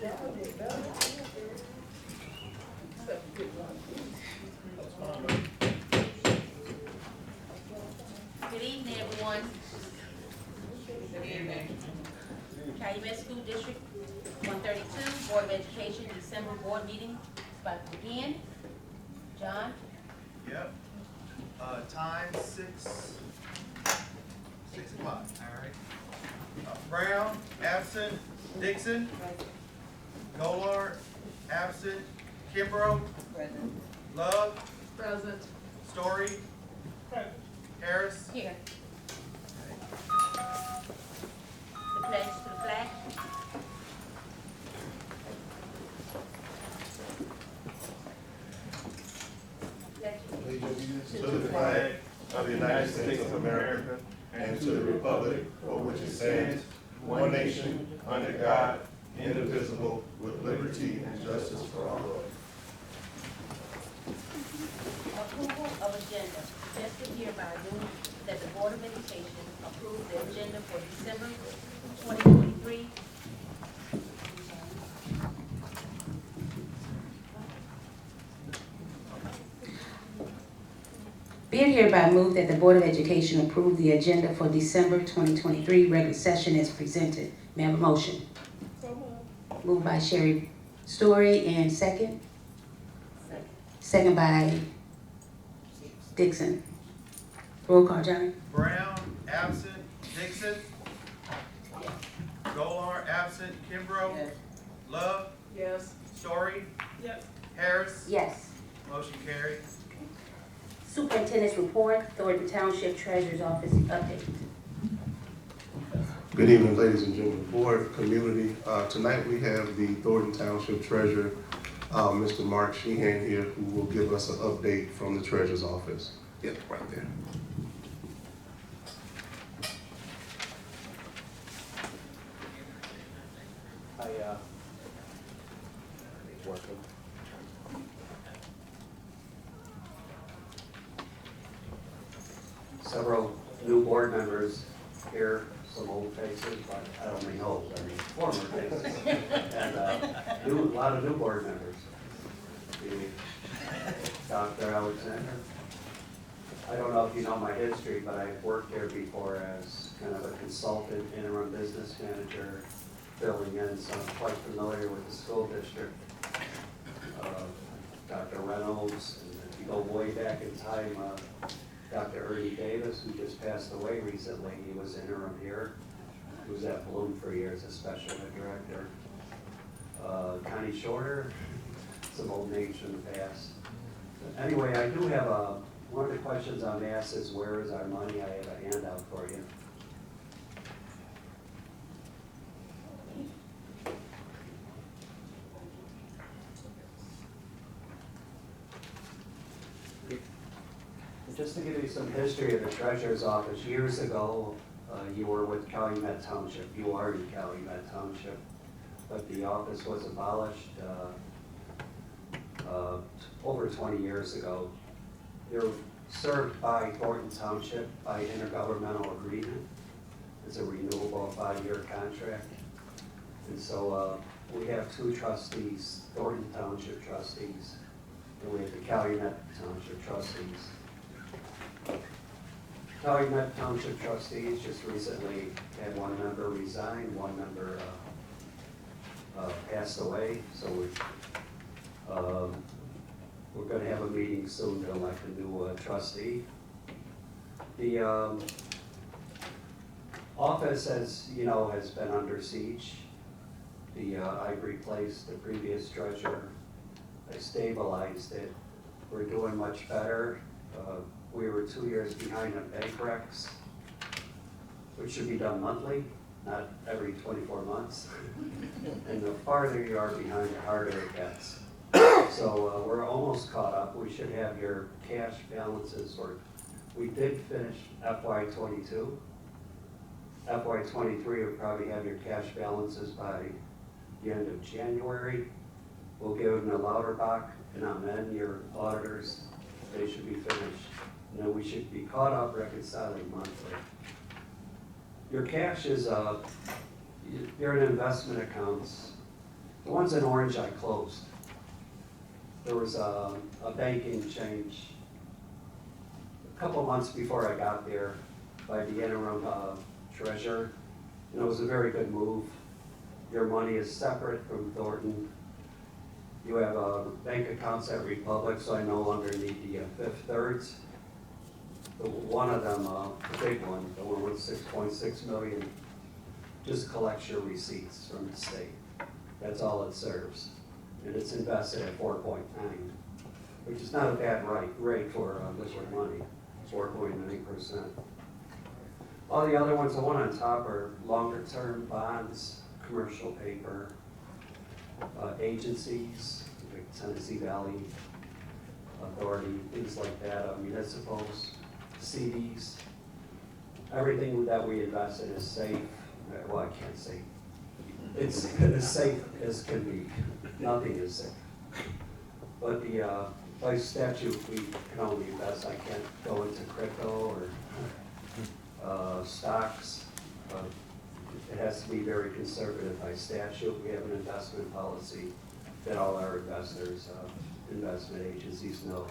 Good evening, everyone. Good evening. Calumet School District 132 Board of Education December board meeting is about to begin. John? Yep. Time 6 o'clock, all right. Brown, absent. Dixon? Golar, absent. Kimbrough? Present. Love? Present. Story? Harris? Here. The pledge to the flag. Allegiance to the flag of the United States of America and to the republic for which it stands, one nation, under God, indivisible, with liberty and justice for all. Approval of agenda. Suggested hereby move that the Board of Education approve the agenda for December 2023. Be it hereby moved that the Board of Education approve the agenda for December 2023 regular session as presented. May I have a motion? Moved by Sherry Story and second? Second by Dixon. Roll call, Johnny. Brown, absent. Dixon? Golar, absent. Kimbrough? Yes. Love? Yes. Story? Yes. Harris? Yes. Motion carried. Superintendent's report, Thornton Township Treasurer's Office update. Good evening, ladies and gentlemen, board, community. Tonight we have the Thornton Township Treasurer, Mr. Mark Sheehan here, who will give us an update from the Treasurer's Office. Yep, right there. Working. Several new board members here, some old faces, but I don't mean old, I mean former faces. And a lot of new board members. Dr. Alexander. I don't know if you know my history, but I've worked here before as kind of a consultant, interim business manager, filling in, so I'm quite familiar with the school district. Dr. Reynolds, and if you go way back in time, Dr. Ernie Davis, who just passed away recently, he was interim here. He was at Bloom for years as special ed director. Connie Shorter, some old names from the past. But anyway, I do have one of the questions I'm asked is, where is our money? I have a handout for you. Just to give you some history of the Treasurer's Office, years ago, you were with Calumet Township. You are in Calumet Township, but the office was abolished over 20 years ago. You're served by Thornton Township by intergovernmental agreement. It's a renewable 5-year contract. And so we have two trustees, Thornton Township trustees, and we have the Calumet Township trustees. Calumet Township trustees just recently had one member resign, one member passed away, so we're going to have a meeting soon to elect a new trustee. The office, as you know, has been under siege. I've replaced the previous treasurer. I stabilized it. We're doing much better. We were 2 years behind on bank recs, which should be done monthly, not every 24 months. And the farther you are behind, the harder it gets. So we're almost caught up. We should have your cash balances, or we did finish FY22. FY23 will probably have your cash balances by the end of January. We'll give them a Lauterbach and Amen, your auditors. They should be finished. And then we should be caught up reconciling monthly. Your cash is, you're in investment accounts. The ones in orange I closed. There was a banking change a couple months before I got there by the interim treasurer. And it was a very good move. Your money is separate from Thornton. You have bank accounts at Republic, so I no longer need the Fifth Thirds. One of them, the big one, the one with 6.6 million, just collects your receipts from the state. That's all it serves. And it's invested at 4.9, which is not a bad rate for liquid money, 4.9%. All the other ones, the one on top are longer term bonds, commercial paper, agencies, like Tennessee Valley Authority, things like that, municipals, CDs. Everything that we invest in is safe. Well, I can't say. It's as safe as can be. Nothing is safe. But by statute, we can only invest. I can't go into crypto or stocks. It has to be very conservative by statute. We have an investment policy that all our investors, investment agencies know.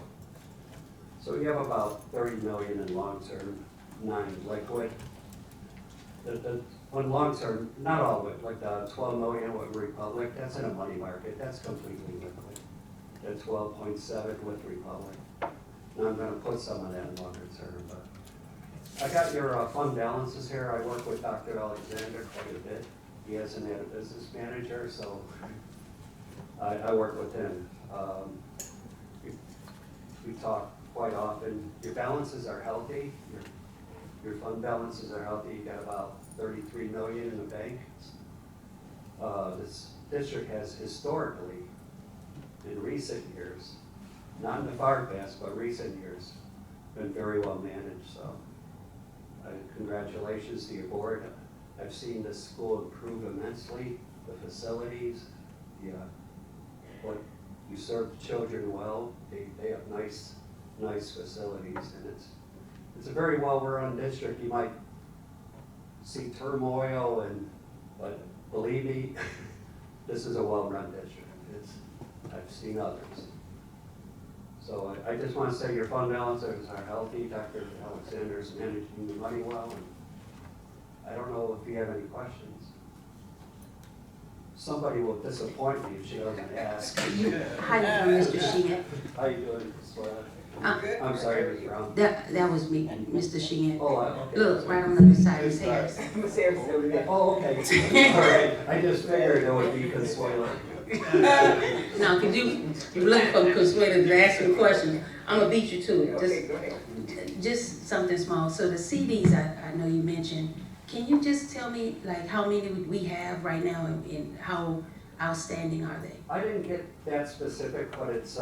So we have about 30 million in long-term, non-liquid. On long-term, not all of it, like the 12 million with Republic, that's in a money market, that's completely liquid. The 12.7 with Republic. Now I'm gonna put some of that in longer term, but. I got your fund balances here. I work with Dr. Alexander quite a bit. He hasn't had a business manager, so I work with him. We talk quite often. Your balances are healthy. Your fund balances are healthy. You got about 33 million in the bank. This district has historically, in recent years, not in the far past, but recent years, been very well managed, so. Congratulations to your board. I've seen this school improve immensely, the facilities, you serve the children well. They have nice facilities, and it's a very well-run district. You might see turmoil, but believe me, this is a well-run district. I've seen others. So I just want to say your fund balances are healthy. Dr. Alexander's managing the money well. And I don't know if you have any questions. Somebody will disappoint me if she doesn't ask. How you doing, Mr. Sheehan? How you doing, Swell? Uh, I'm sorry, Ms. Brown. That was me, Mr. Sheehan. Oh, okay. Look, right on the other side of Harris. Oh, okay. All right. I just figured it would be Consuelo. No, cause you're looking for Consuelo to ask me a question. I'm gonna beat you to it. Just something small. So the CDs, I know you mentioned. Can you just tell me like how many we have right now and how outstanding are they? I didn't get that specific, but it's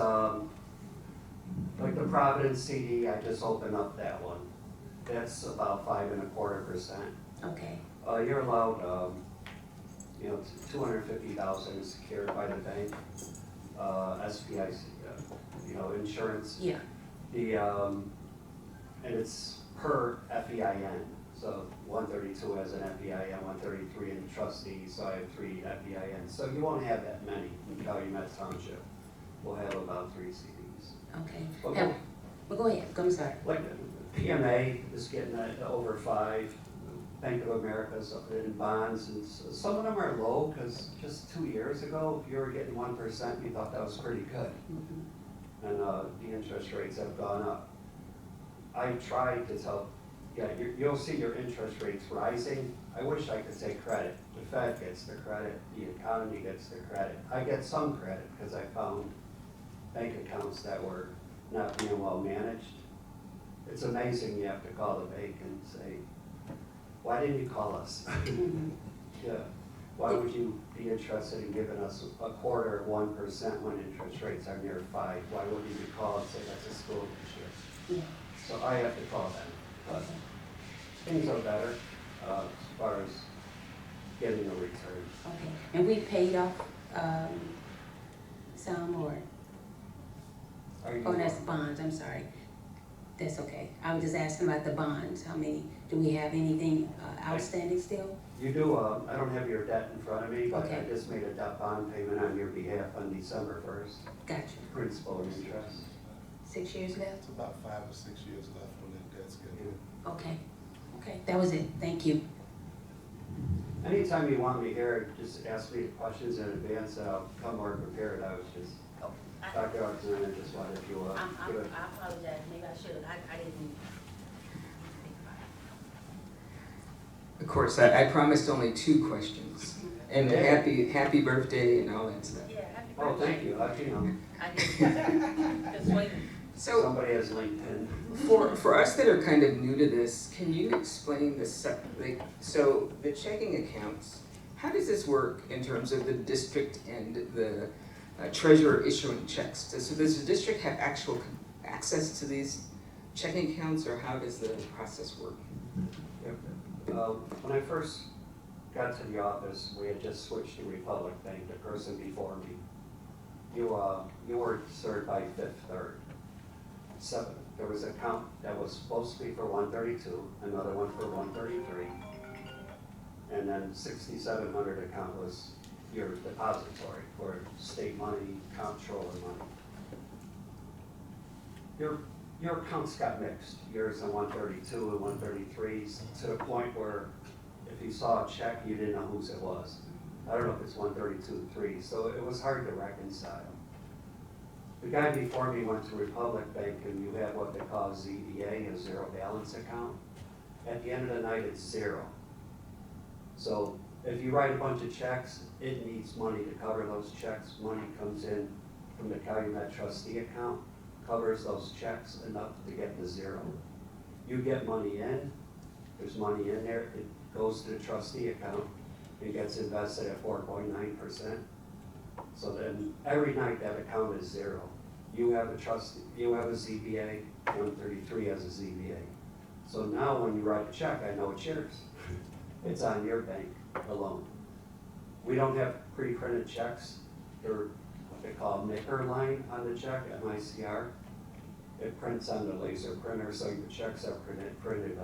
like the Providence CD. I just opened up that one. That's about 5.25%. Okay. You're allowed, 250,000 is secured by the bank, SPIC, insurance. Yeah. And it's per FEIN. So 132 has an FEIN, 133 in the trustee, so I have 3 FEINs. So you won't have that many in Calumet Township. We'll have about 3 CDs. Okay. Okay. Now, well, go ahead. I'm sorry. Like PMA is getting over 5. Bank of America's in bonds, and some of them are low because just 2 years ago, if you were getting 1%, you thought that was pretty good. Mm-hmm. And the interest rates have gone up. I tried to tell, you'll see your interest rates rising. I wish I could take credit. The Fed gets the credit, the economy gets the credit. I get some credit because I found bank accounts that were not being well managed. It's amazing you have to call the bank and say, why didn't you call us? Yeah. Why would you be interested in giving us 1/4 of 1% when interest rates are near 5? Why wouldn't you call and say that's a school issue? Yeah. So I have to call them. But things are better as far as getting a return. Okay. And we paid off some or that's bonds. I'm sorry. That's okay. I was just asking about the bonds. How many? Do we have anything outstanding still? You do, I don't have your debt in front of me, but I Okay. just made a debt bond payment on your behalf on December 1st, Gotcha. principal and interest. 6 years left? It's about 5 or 6 years left on that debt schedule. Okay. Okay, that was it. Thank you. Anytime you want me here, just ask me questions in advance, and I'll come more prepared. I was just, Dr. Oxen, I just wanted to, give it. I apologize, maybe I should, I didn't. Of course, I promised only 2 questions. And happy birthday and all that stuff. Yeah, happy birthday. Oh, thank you, you know, I did, just waiting. So somebody has LinkedIn. for us that are kind of new to this, can you explain this, like, so the checking accounts, how does this work in terms of the district and the treasurer issuing checks? So does the district have actual access to these checking accounts, or how does the process work? When I first got to the office, we had just switched to Republic Bank, the person before me. You were served by Fifth Third. There was an account that was supposed to be for 132, another one for 133, and then 6,700 account was your depository for state money, comptroller money. Your accounts got mixed, yours and 132 and 133, to the point where if you saw a check, you didn't know whose it was. I don't know if it's 132.3, so it was hard to reconcile. The guy before me went to Republic Bank, and you have what they call ZBA, a zero balance account. At the end of the night, it's zero. So if you write a bunch of checks, it needs money to cover those checks. Money comes in from the Calumet trustee account, covers those checks enough to get to zero. You get money in, there's money in there, it goes to the trustee account, and gets invested at 4.9%. So then every night that account is zero. You have a trustee, you have a ZBA, 133 has a ZBA. So now when you write a check, I know it's yours. It's on your bank alone. We don't have pre-printed checks. They're what they call MICR line on the check, MICR. It prints on the laser printer, so your checks are printed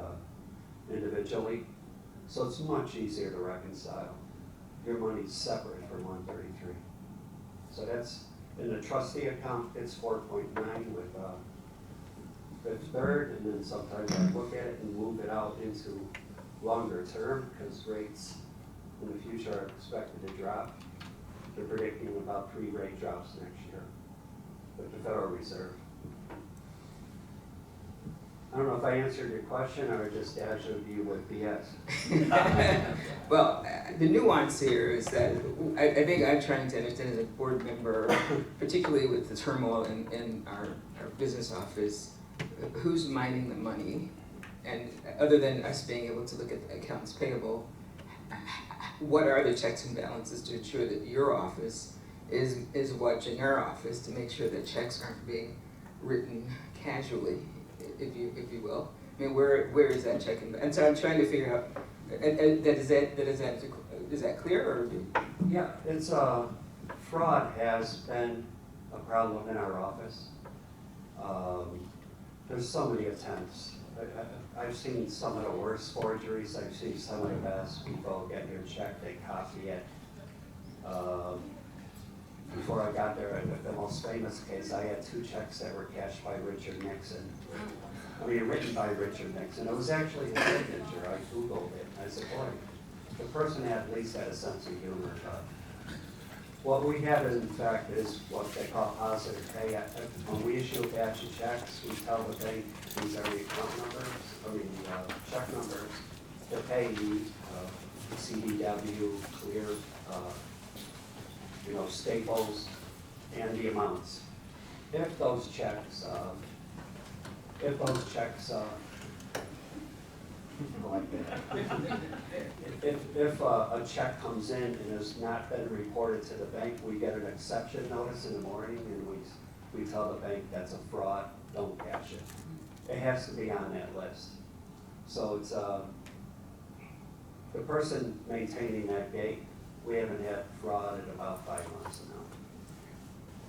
individually. So it's much easier to reconcile. Your money's separate from 133. So that's, in the trustee account, it's 4.9 with Fifth Third, and then sometimes I look at it and move it out into longer term, because rates in the future are expected to drop. They're predicting about 3 rate drops next year with the Federal Reserve. I don't know if I answered your question or just dashed you with BS. Well, the nuance here is that I think I'm trying to understand as a board member, particularly with the turmoil in our business office, who's minding the money? And other than us being able to look at the accounts payable, what are the checks and balances to ensure that your office is watching our office to make sure that checks aren't being written casually, if you will? I mean, where is that check and so I'm trying to figure out. Is that clear or? Yeah, it's fraud has been a problem in our office. There's so many attempts. I've seen some of the worst forgeries. I've seen some of the best. People get their check, they copy it. Before I got there, the most famous case, I had 2 checks that were cashed by Richard Nixon. I mean, written by Richard Nixon. It was actually his signature. I Googled it. I said, boy, the person at least had a sense of humor. What we have, in fact, is what they call positive pay. When we issue a batch of checks, we tell the bank these are the account numbers, check numbers, the payee, CDW, Clear, Staples, and the amounts. If those checks, if a check comes in and has not been reported to the bank, we get an exception notice in the morning, and we tell the bank that's a fraud, don't cash it. It has to be on that list. So it's the person maintaining that gate, we haven't had fraud in about 5 months now.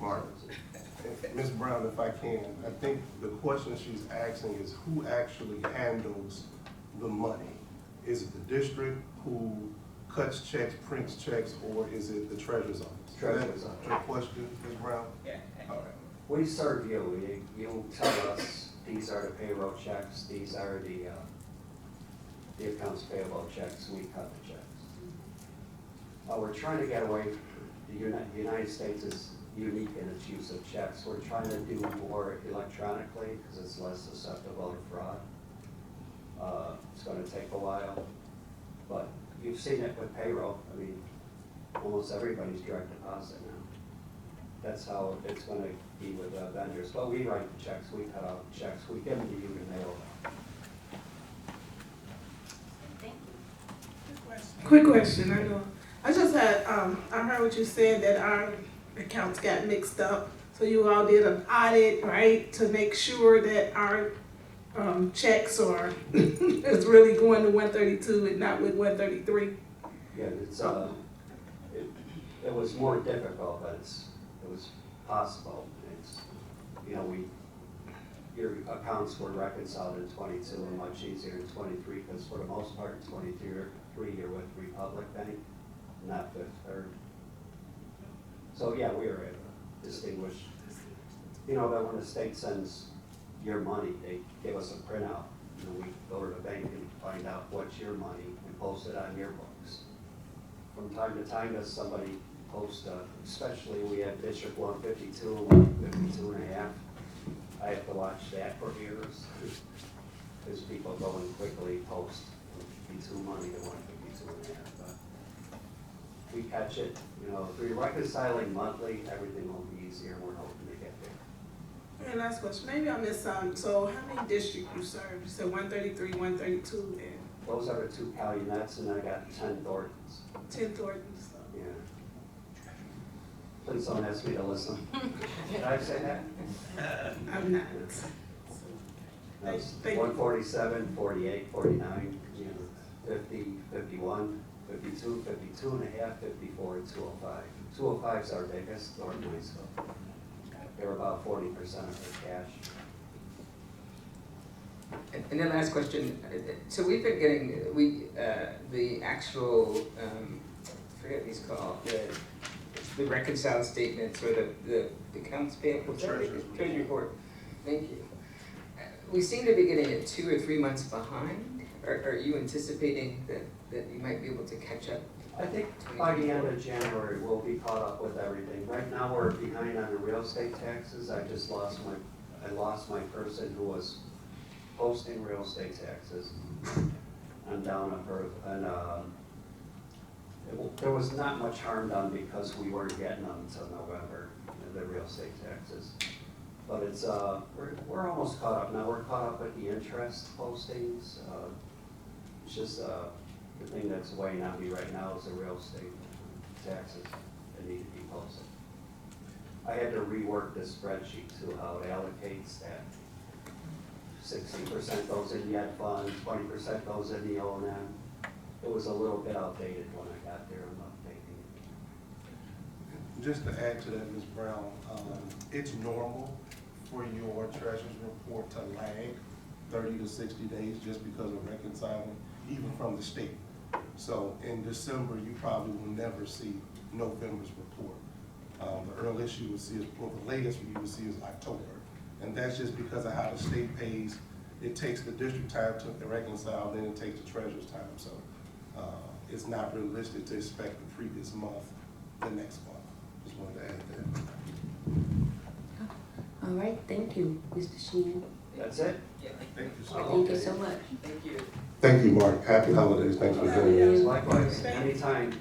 Mark, Ms. Brown, if I can, I think the question she's asking is who actually handles the money? is it the district who cuts checks, prints checks, or is it the treasurer's office? Treasurer's Is that office. your question, Ms. Brown? Yeah. All right. We serve you, you tell us, these are the payroll checks, these are the accounts payable checks, we cut the checks. We're trying to get away, the United States is unique in its use of checks. We're trying to do more electronically because it's less susceptible to fraud. It's gonna take a while, but you've seen it with payroll. I mean, almost everybody's direct deposit now. That's how it's gonna be with vendors. But we write the checks, we cut out the checks, we give them to you to mail them. Thank you. Quick question, I know. I just had, I heard what you said that our accounts got mixed up. So you all did an audit, right, to make sure that our checks are, is really going to 132 and not with 133. Yeah, it's, it was more difficult, but it was possible. It's, you know, your accounts were reconciled in 22 and much easier in 23, because for the most part, in 23, you're with Republic Bank, not Fifth Third. So yeah, we were able to distinguish, you know, that when the state sends your money, they give us a printout. You know, we go to the bank and find out what's your money and post it on your books. From time to time, does somebody post, especially we have District 152, 152 and a half. I have to watch that for years. Because people go and quickly post 152 money to 152 and a half. But we catch it, you know, if we're reconciling monthly, everything will be easier, and we're hoping to get there. And last question, maybe I missed something. So how many districts you serve? You said 133, 132, and Those are the 2 Calunets, and I got 10 Thorntons. 10 Thorntons. So. Yeah. Please don't ask me to listen. Did I say that? I'm not. That's Thank you. 147, 48, 49, you know, 50, 51, 52, 52 and a half, 54, and 205. 205 is our biggest, Thornton High School. They're about 40% of their cash. And then last question, so we've been getting, the actual, I forget what these called, the reconciled statements or the accounts payable. Treasurer's Treasury report, thank you. We seem to be getting it 2 or 3 months behind. Are you anticipating that you might be able to catch up? I think by the end of January, we'll be caught up with everything. Right now, we're behind on the real estate taxes. I lost my person who was posting real estate taxes. I'm down on her, and there was not much harm done because we weren't getting them until November, the real estate taxes. But it's, we're almost caught up. Now we're caught up with the interest postings. It's just, the thing that's weighing on me right now is the real estate taxes that need to be posted. I had to rework this spreadsheet to how it allocates that. 60% goes in the ed fund, 20% goes in the O&M. It was a little bit outdated when I got there. I'm updating it. Just to add to that, Ms. Brown, it's normal for your treasurer's report to lag 30 to 60 days just because of reconciling, even from the state. So in December, you probably will never see November's report. The earliest you will see is, well, the latest you will see is October. And that's just because of how the state pays. It takes the district time to reconcile, then it takes the treasurer's time. So it's not realistic to expect the previous month, the next month. Just wanted to add that. All right, thank you, Mr. Sheehan. That's it? Yeah, Thank you so Thank you much. so much. thank you. Thank you, Mark. Happy holidays. Thanks for doing this. Likewise, anytime.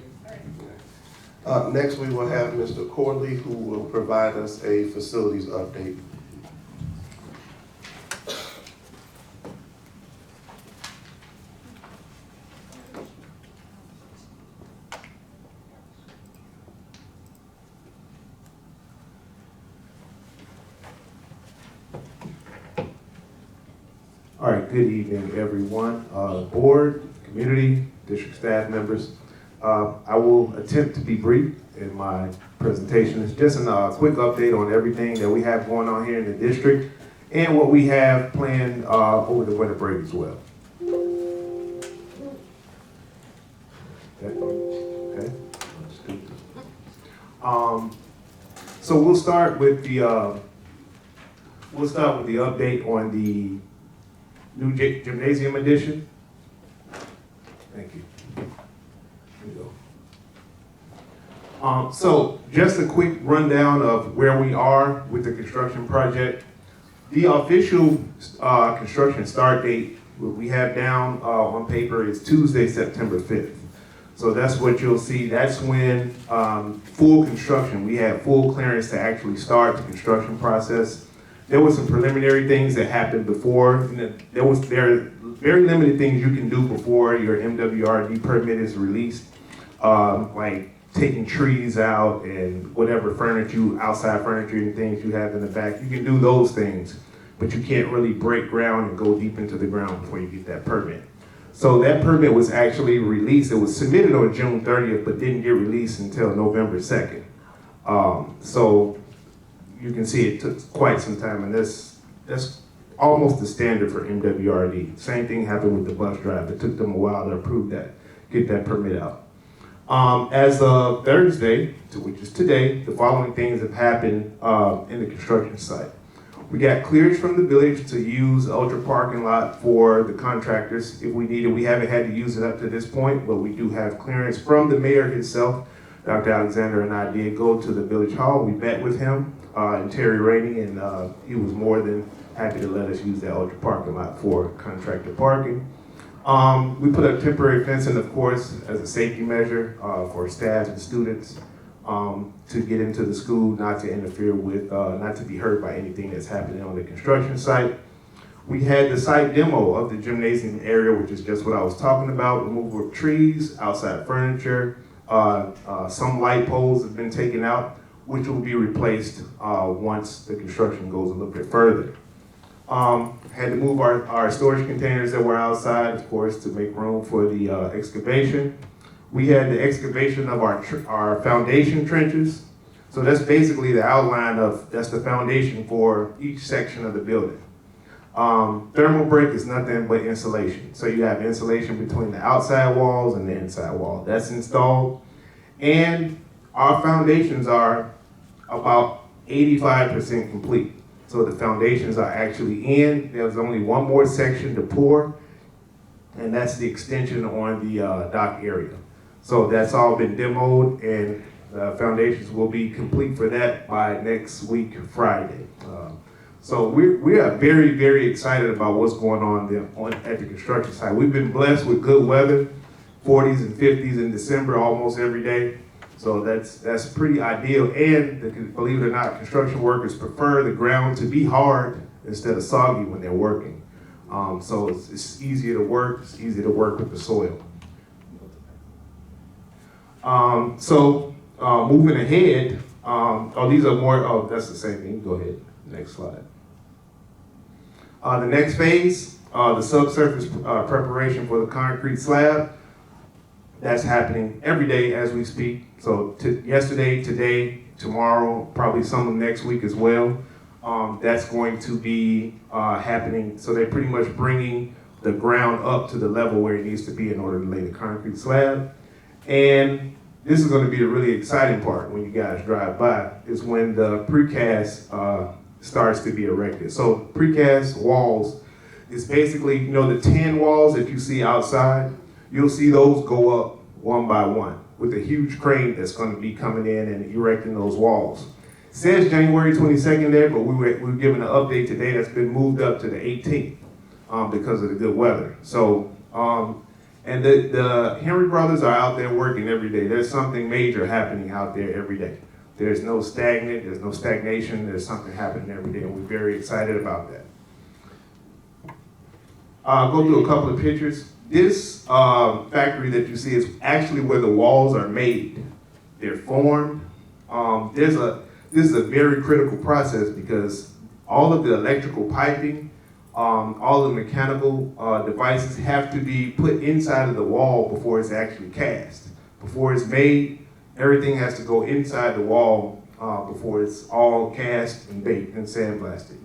Next, we will have Mr. Corley, who will provide us a facilities update. All right, good evening, everyone. Board, community, district staff members. I will attempt to be brief in my presentation. It's just a quick update on everything that we have going on here in the district and what we have planned over the winter break as well. So we'll start with the update on the new gymnasium addition. Thank you. Here we go. So just a quick rundown of where we are with the construction project. The official construction start date we have down on paper is Tuesday, September 5th. So that's what you'll see. That's when full construction, we have full clearance to actually start the construction process. There were some preliminary things that happened before. There are very limited things you can do before your MWRD permit is released, like taking trees out and whatever furniture, outside furniture and things you have in the back. You can do those things, but you can't really break ground and go deep into the ground before you get that permit. So that permit was actually released. It was submitted on June 30th, but didn't get released until November 2nd. So you can see it took quite some time, and that's almost the standard for MWRD. Same thing happened with the bus drive. It took them a while to approve that, get that permit out. As of Thursday, which is today, the following things have happened in the construction site. We got clearance from the village to use the Ultra parking lot for the contractors if we need it. We haven't had to use it up to this point, but we do have clearance from the mayor himself. Dr. Alexander and I did go to the village hall. We met with him and Terry Rainey, and he was more than happy to let us use that Ultra parking lot for contractor parking. We put a temporary fencing, of course, as a safety measure for staff and students to get into the school, not to interfere with, not to be hurt by anything that's happening on the construction site. We had the site demo of the gymnasium area, which is just what I was talking about, removal of trees, outside furniture. Some light poles have been taken out, which will be replaced once the construction goes a little bit further. Had to move our storage containers that were outside, of course, to make room for the excavation. We had the excavation of our foundation trenches. So that's basically the outline that's the foundation for each section of the building. Thermal break is nothing but insulation. So you have insulation between the outside walls and the inside wall. That's installed. And our foundations are about 85% complete. So the foundations are actually in. There's only one more section to pour, and that's the extension on the dock area. So that's all been demoed, and the foundations will be complete for that by next week, Friday. So we are very, very excited about what's going on there at the construction site. We've been blessed with good weather, 40s and 50s in December almost every day. So that's pretty ideal. And believe it or not, construction workers prefer the ground to be hard instead of soggy when they're working. So it's easier to work. It's easier to work with the soil. Moving ahead, these are more, that's the same thing. Go ahead, next slide. The next phase, the subsurface preparation for the concrete slab. That's happening every day as we speak. So yesterday, today, tomorrow, probably some of next week as well. That's going to be happening. So they're pretty much bringing the ground up to the level where it needs to be in order to lay the concrete slab. And this is going to be the really exciting part when you guys drive by, is when the precast starts to be erected. So precast walls is basically, the tin walls that you see outside. You'll see those go up one by one with a huge crane that's going to be coming in and erecting those walls. It says January 22nd there, but we were given an update today that's been moved up to the 18th because of the good weather. So, and the Henry brothers are out there working every day. There's something major happening out there every day. There's no there's no stagnation, there's something happening every day, and we're very excited about that. I'll go through a couple of pictures. This factory that you see is actually where the walls are made. They're formed. This is a very critical process because all of the electrical piping, all the mechanical devices have to be put inside of the wall before it's actually cast. Before it's made, everything has to go inside the wall before it's all cast and baked and sandblasted.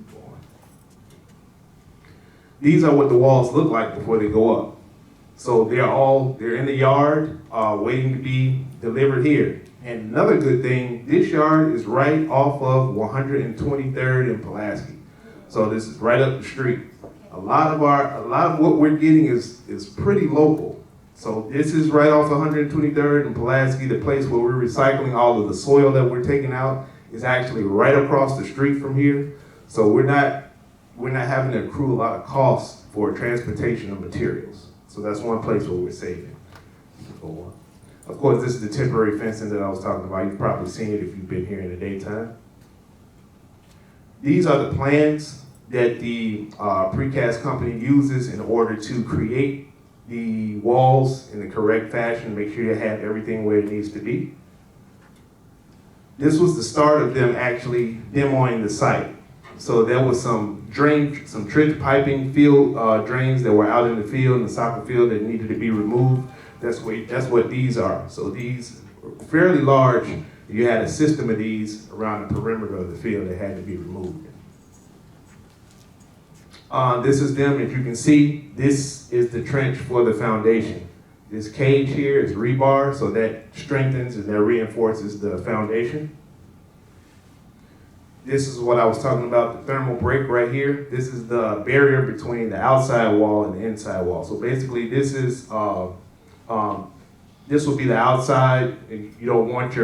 These are what the walls look like before they go up. So they're in the yard waiting to be delivered here. And another good thing, this yard is right off of 123rd and Pulaski. So this is right up the street. A lot of what we're getting is pretty local. So this is right off 123rd and Pulaski, the place where we're recycling all of the soil that we're taking out is actually right across the street from here. So we're not having to accrue a lot of costs for transportation of materials. So that's one place where we're saving. Of course, this is the temporary fencing that I was talking about. You've probably seen it if you've been here in the daytime. These are the plans that the precast company uses in order to create the walls in the correct fashion, make sure you have everything where it needs to be. This was the start of them actually demoing the site. So there was some trench piping field drains that were out in the field, in the soccer field, that needed to be removed. That's what these are. So these were fairly large. You had a system of these around the perimeter of the field that had to be removed. This is them, if you can see, this is the trench for the foundation. This cage here is rebar, so that strengthens and that reinforces the foundation. This is what I was talking about, the thermal break right here. This is the barrier between the outside wall and the inside wall. So basically this is, this will be the outside, and you don't want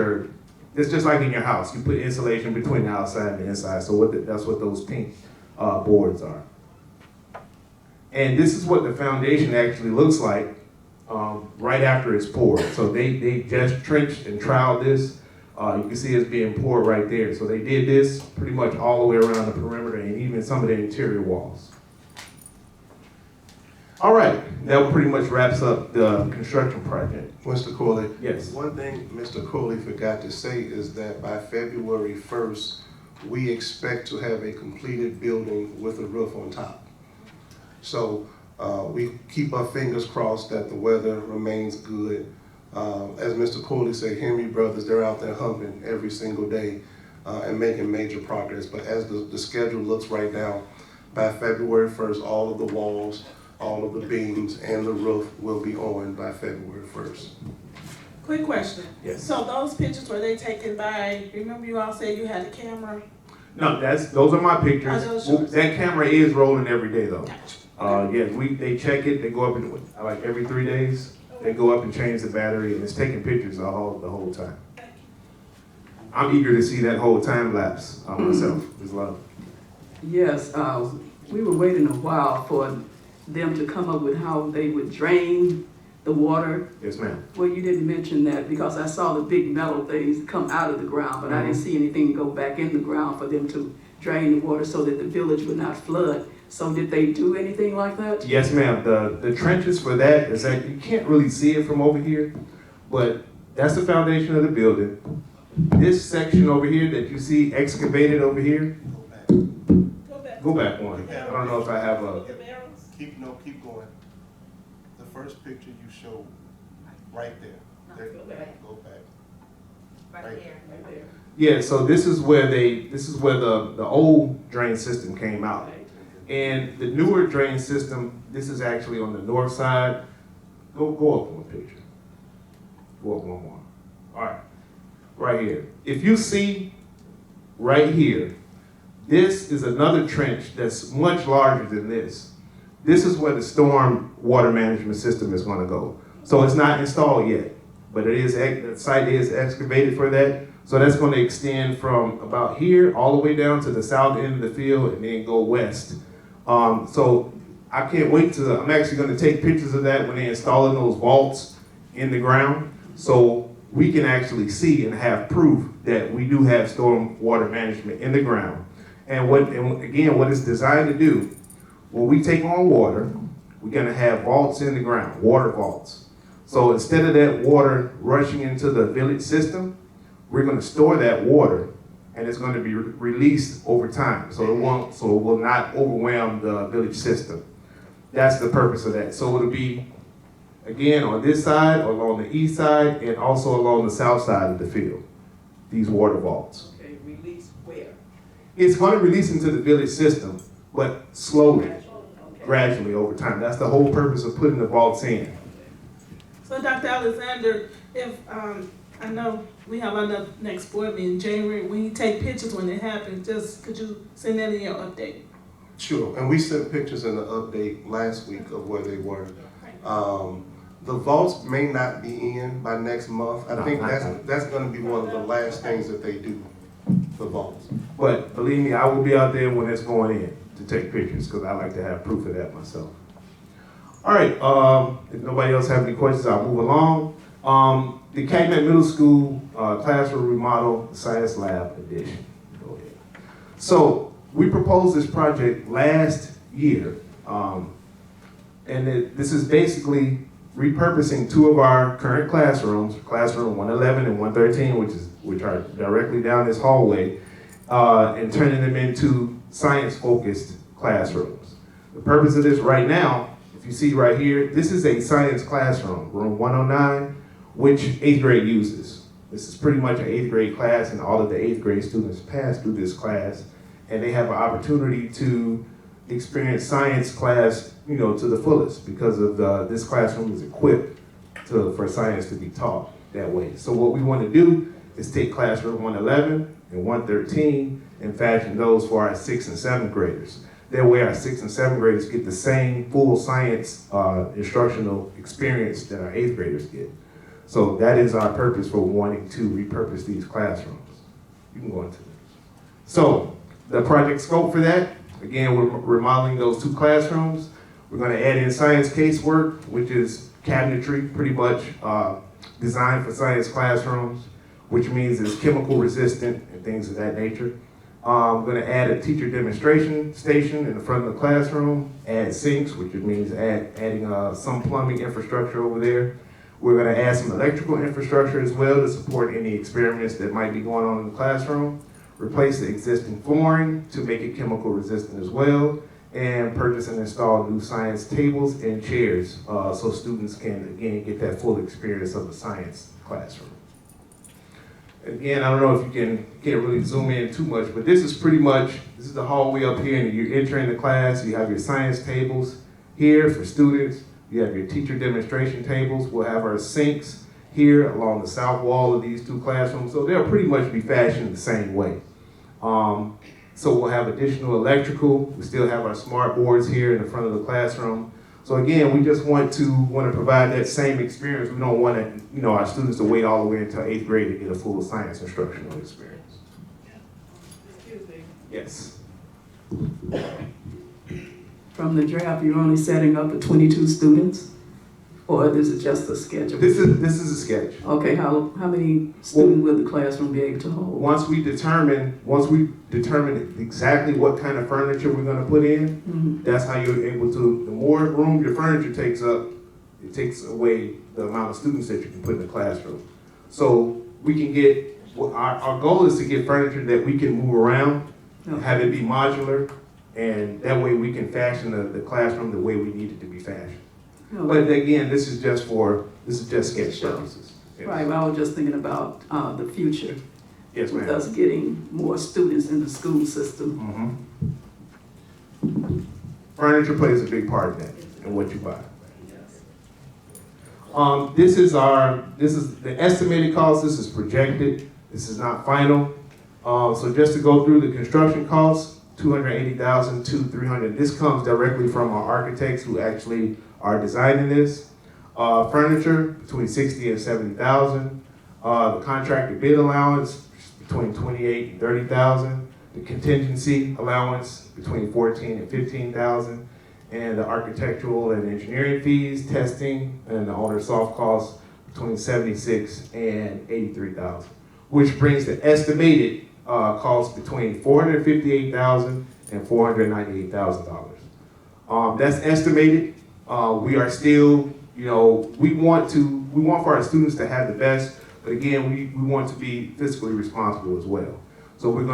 it's just like in your house. You put insulation between the outside and the inside, so that's what those pink boards are. And this is what the foundation actually looks like right after it's poured. So they just trenched and troweled this. You can see it's being poured right there. So they did this pretty much all the way around the perimeter and even some of the interior walls. All right, that pretty much wraps up the construction project. Mr. Cooley? Yes. One thing Mr. Cooley forgot to say is that by February 1st, we expect to have a completed building with a roof on top. So we keep our fingers crossed that the weather remains good. As Mr. Cooley said, Henry Brothers, they're out there humping every single day and making major progress. But as the schedule looks right now, by February 1st, all of the walls, all of the beams, and the roof will be on by February 1st. Quick question. Yes. So those pictures, were they taken by, remember you all said you had a camera? No, those are my pictures. Are those yours? That camera is rolling every day though. Gotcha. Yes, they check it, they go up and like every 3 days, they go up and change the battery and it's taking pictures the whole time. I'm eager to see that whole time lapse myself. It's love. Yes, we were waiting a while for them to come up with how they would drain the water. Yes, ma'am. Well, you didn't mention that because I saw the big metal things come out of the ground, but I didn't see anything go back in the ground for them to drain the water so that the village would not flood. So did they do anything like that? Yes, ma'am. The trenches for that is that you can't really see it from over here, but that's the foundation of the building. This section over here that you see excavated over here, go back one. I don't know if I have a, Keep going. The first picture you showed, right there. Go back. Go back. Right there. yeah, so this is where the old drain system came out. And the newer drain system, this is actually on the north side. Go up one picture. Go up one more. All right, right here. If you see right here, this is another trench that's much larger than this. This is where the storm water management system is going to go. So it's not installed yet, but the site is excavated for that. So that's going to extend from about here all the way down to the south end of the field and then go west. So I can't wait I'm actually going to take pictures of that when they're installing those vaults in the ground. So we can actually see and have proof that we do have storm water management in the ground. And what it's designed to do, when we take on water, we're going to have vaults in the ground, water vaults. So instead of that water rushing into the village system, we're going to store that water and it's going to be released over time. So it will not overwhelm the village system. That's the purpose of that. So it'll be, again, on this side, along the east side, and also along the south side of the field, these water vaults. Okay, release where? It's going to release into the village system, but slowly, gradually over time. That's the whole purpose of putting the vaults in. So Dr. Alexander, if I know we have our next board meeting in January. When you take pictures when it happens, just could you send that in your update? Sure, and we sent pictures in the update last week of where they were. The vaults may not be in by next month. I think that's gonna be one of the last things that they do, the vaults. But believe me, I will be out there when it's going in to take pictures, because I like to have proof of that myself. All right, if nobody else have any questions, I'll move along. The Calumet Middle School classroom remodel science lab edition. Go ahead. So we proposed this project last year, and this is basically repurposing two of our current classrooms, classroom 111 and 113, which are directly down this hallway, and turning them into science-focused classrooms. The purpose of this right now, if you see right here, this is a science classroom, room 109, which 8th grade uses. This is pretty much an 8th grade class, and all of the 8th grade students pass through this class, and they have an opportunity to experience science class, you know, to the fullest, because of this classroom is equipped for science to be taught that way. So what we want to do is take classroom 111 and 113 and fashion those for our 6th and 7th graders. That way our 6th and 7th graders get the same full science instructional experience that our 8th graders get. So that is our purpose for wanting to repurpose these classrooms. You can go into it. So the project scope for that, again, we're remodeling those two classrooms. We're going to add in science casework, which is cabinetry, pretty much designed for science classrooms, which means it's chemical resistant and things of that nature. We're going to add a teacher demonstration station in the front of the classroom, add sinks, which means adding some plumbing infrastructure over there. We're going to add some electrical infrastructure as well to support any experiments that might be going on in the classroom. Replace the existing flooring to make it chemical resistant as well, and purchase and install new science tables and chairs so students can, again, get that full experience of the science classroom. Again, I don't know if you can't really zoom in too much, but this is the hallway up here, and you're entering the class. You have your science tables here for students. You have your teacher demonstration tables. We'll have our sinks here along the south wall of these two classrooms. So they'll pretty much be fashioned the same way. So we'll have additional electrical. We still have our smart boards here in the front of the classroom. So again, we just want to provide that same experience. We don't want our students to wait all the way until 8th grade to get a full science instructional experience. Excuse me. Yes. From the draft, you're only setting up for 22 students? Or this is just a schedule? This is a sketch. Okay, how many students will the classroom be able to hold? Once we determine exactly what kind of furniture we're going to put in, that's how you're able to, the more room your furniture takes up, it takes away the amount of students that you can put in the classroom. So we can get, our goal is to get furniture that we can move around, have it be modular, and that way we can fashion the classroom the way we need it to be fashioned. But again, this is just sketch purposes. Yes. Right, well, I was just thinking about the future. Yes, with ma'am. us getting more students in the school system. Furniture plays a big part in that, in what you buy. This is the estimated cost. This is projected. This is not final. So just to go through the construction costs, $280,000 to $300,000. This comes directly from our architects who actually are designing this. Furniture between $60,000 and $70,000. The contractor bid allowance between $28,000 and $30,000. The contingency allowance between $14,000 and $15,000. And the architectural and engineering fees, testing, and the owner soft costs between $76,000 and $83,000, which brings the estimated cost between $458,000 and $498,000. That's estimated. We are still, we want for our students to have the best, but again, we want to be fiscally responsible as well. So we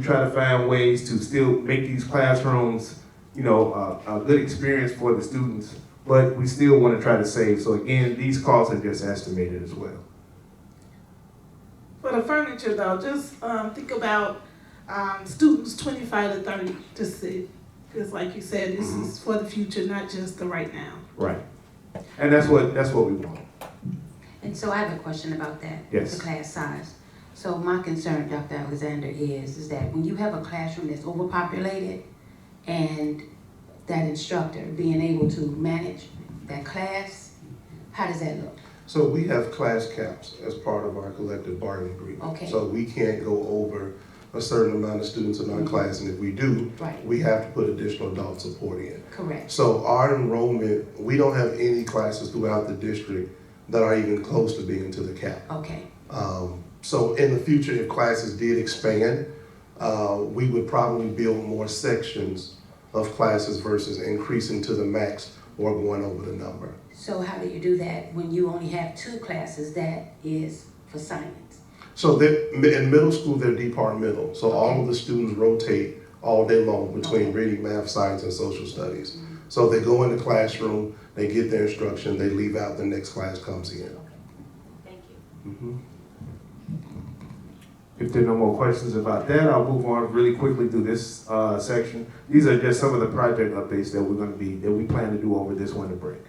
try to find ways to still make these classrooms, a good experience for the students, but we still want to try to save. So again, these costs are just estimated as well. For the furniture though, just think about students 25 to 30 to sit. Because like you said, this is for the future, not just the right now. Right. And that's what we want. And so I have a question about that. Yes. The class size. So my concern, Dr. Alexander, is that when you have a classroom that's overpopulated and that instructor being able to manage that class, how does that look? So we have class caps as part of our collective bargaining agreement. Okay. So we can't go over a certain amount of students in our class, and if we do, Right. we have to put additional adult support in. Correct. So our enrollment, we don't have any classes throughout the district that are even close to being to the cap. Okay. So in the future, if classes did expand, we would probably build more sections of classes versus increasing to the max or going over the number. So how do you do that when you only have 2 classes that is for science? So in middle school, they're departmental. So all of the students rotate all day long between reading, math, science, and social studies. So they go in the classroom, they get their instruction, they leave out, the next class comes in. Okay. Thank you. Mhm. If there are no more questions about that, I'll move on really quickly through this section. These are just some of the project updates that we plan to do over this winter break.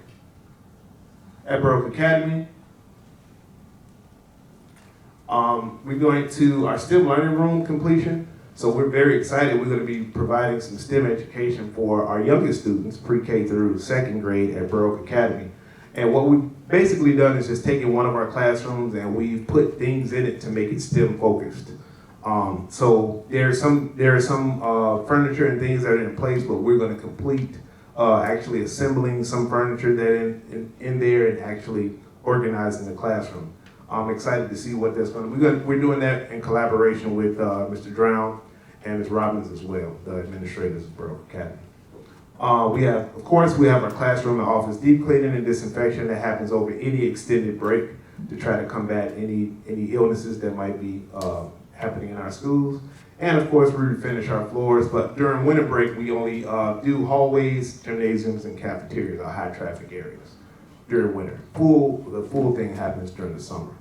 At Baroque Academy, we're going to our STEM learning room completion. So we're very excited. We're going to be providing some STEM education for our youngest students, pre-K through 2nd grade at Baroque Academy. And what we've basically done is just taken one of our classrooms and we've put things in it to make it STEM focused. So there are some furniture and things that are in place, but we're going to complete actually assembling some furniture that in there and actually organizing the classroom. I'm excited to see what that's going to be. We're doing that in collaboration with Mr. Drown and Ms. Robbins as well, the administrators of Baroque Academy. We have our classroom and office deep cleaning and disinfection that happens over any extended break to try to combat any illnesses that might be happening in our schools. And of course, we refinish our floors, but during winter break, we only do hallways, gymnasiums, and cafeterias, our high traffic areas during winter. The full thing happens during the summer.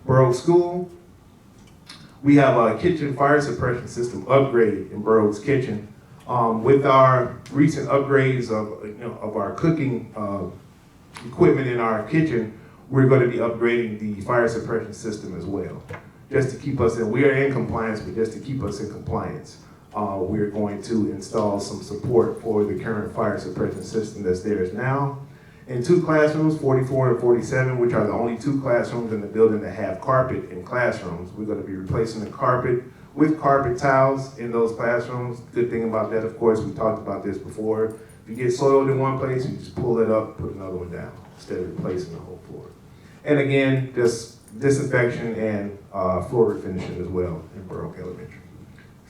Baroque School, we have a kitchen fire suppression system upgrade in Baroque's kitchen. With our recent upgrades of our cooking equipment in our kitchen, we're going to be upgrading the fire suppression system as well. Just to keep us we are in compliance, but just to keep us in compliance, we're going to install some support for the current fire suppression system that's there now. In 2 classrooms, 44 and 47, which are the only 2 classrooms in the building that have carpet in classrooms, we're going to be replacing the carpet with carpet tiles in those classrooms. Good thing about that, of course, we talked about this before. If you get soiled in one place, you just pull it up, put another one down, instead of replacing the whole floor. And again, just disinfection and floor refinishing as well in Baroque Elementary.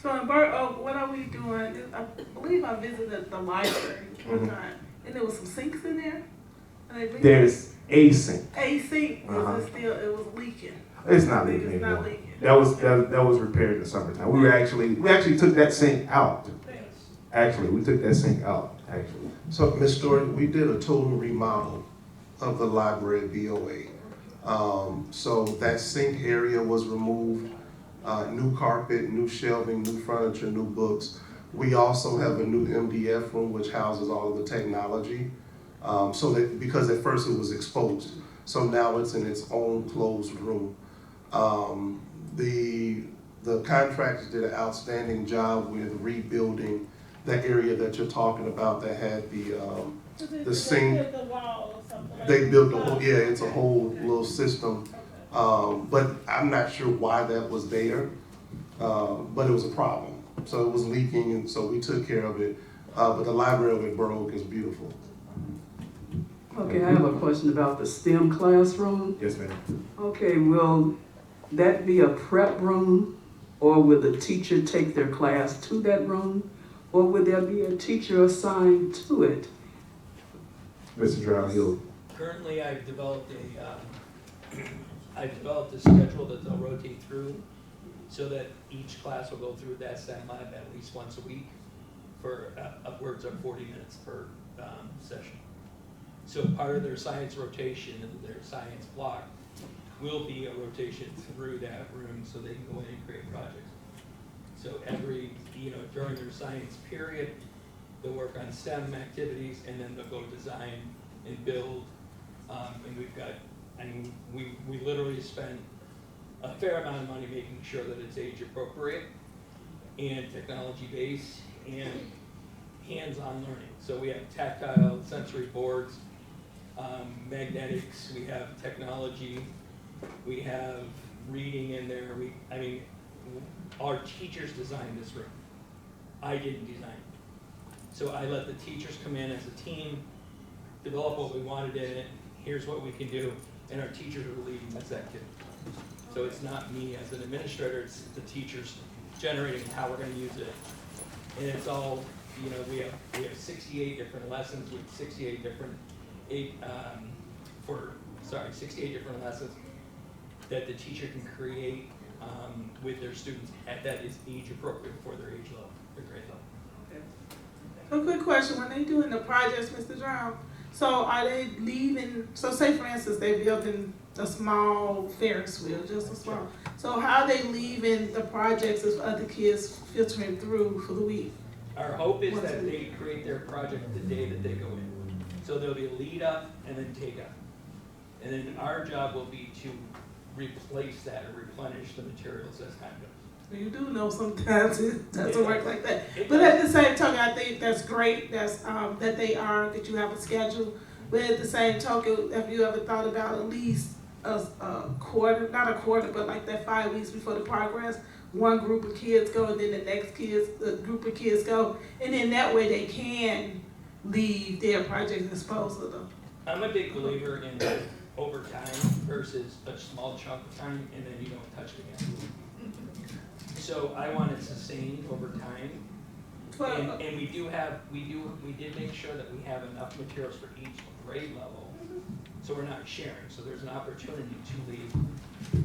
So in Baroque, what are we doing? I believe I visited the library one time, and there was some sinks in there. There's a sink. A sink, it was leaking. It's not leaking It's not anymore. leaking. That was repaired in the summertime. We actually took that sink out. Actually, we took that sink out, actually. So, Ms. Stewart, we did a total remodel of the library at BOA. So that sink area was removed, new carpet, new shelving, new furniture, new books. We also have a new MDF room which houses all of the technology. Because at first it was exposed, so now it's in its own closed room. The contractors did an outstanding job with rebuilding that area that you're talking about that had the sink. They built the whole, it's a whole little system. But I'm not sure why that was there, but it was a problem. So it was leaking, and so we took care of it. But the library at Baroque is beautiful. Okay, I have a question about the STEM classroom. Yes, ma'am. Okay, will that be a prep room, or will the teacher take their class to that room, or will there be a teacher assigned to it? Mr. Drown, you'll. Currently, I've developed a schedule that they'll rotate through, so that each class will go through that STEM lab at least once a week for upwards of 40 minutes per session. So part of their science rotation and their science block will be a rotation through that room so they can go in and create projects. So during their science period, they'll work on STEM activities, and then they'll go design and build. And we've got I mean, we literally spend a fair amount of money making sure that it's age appropriate and technology based and hands-on learning. So we have tactile sensory boards, magnetics, we have technology, we have reading in there. Our teachers designed this room. I didn't design it. So I let the teachers come in as a team, develop what we wanted in it, here's what we can do, and our teachers are leading this activity. So it's not me as an administrator, it's the teachers generating how we're gonna use it. And it's all, you know, we have 68 different lessons with 68 different 68 different lessons that the teacher can create with their students that is age appropriate for their age level, their grade level. A quick question, when they doing the projects, Mr. Drown, so are they leaving, so say for instance, they building a small Ferris wheel, just a small, so how are they leaving the projects as other kids filtering through for the week? Our hope is that they create their project the day that they go in. So there'll be a lead up and then take up. And then our job will be to replace that or replenish the materials as time goes. You do know sometimes it doesn't work like that. But at the same token, I think that's great, that's, that you have a schedule. But at the same token, have you ever thought about at least a quarter, not a quarter, but like that 5 weeks before the progress, one group of kids go and then the next group of kids go, and then that way they can leave their project disposal of them. I'm a big believer in over time versus a small chunk of time and then you don't touch it again. So I want it sustained over time. And we did make sure that we have enough materials for each grade level. So we're not sharing, so there's an opportunity to leave.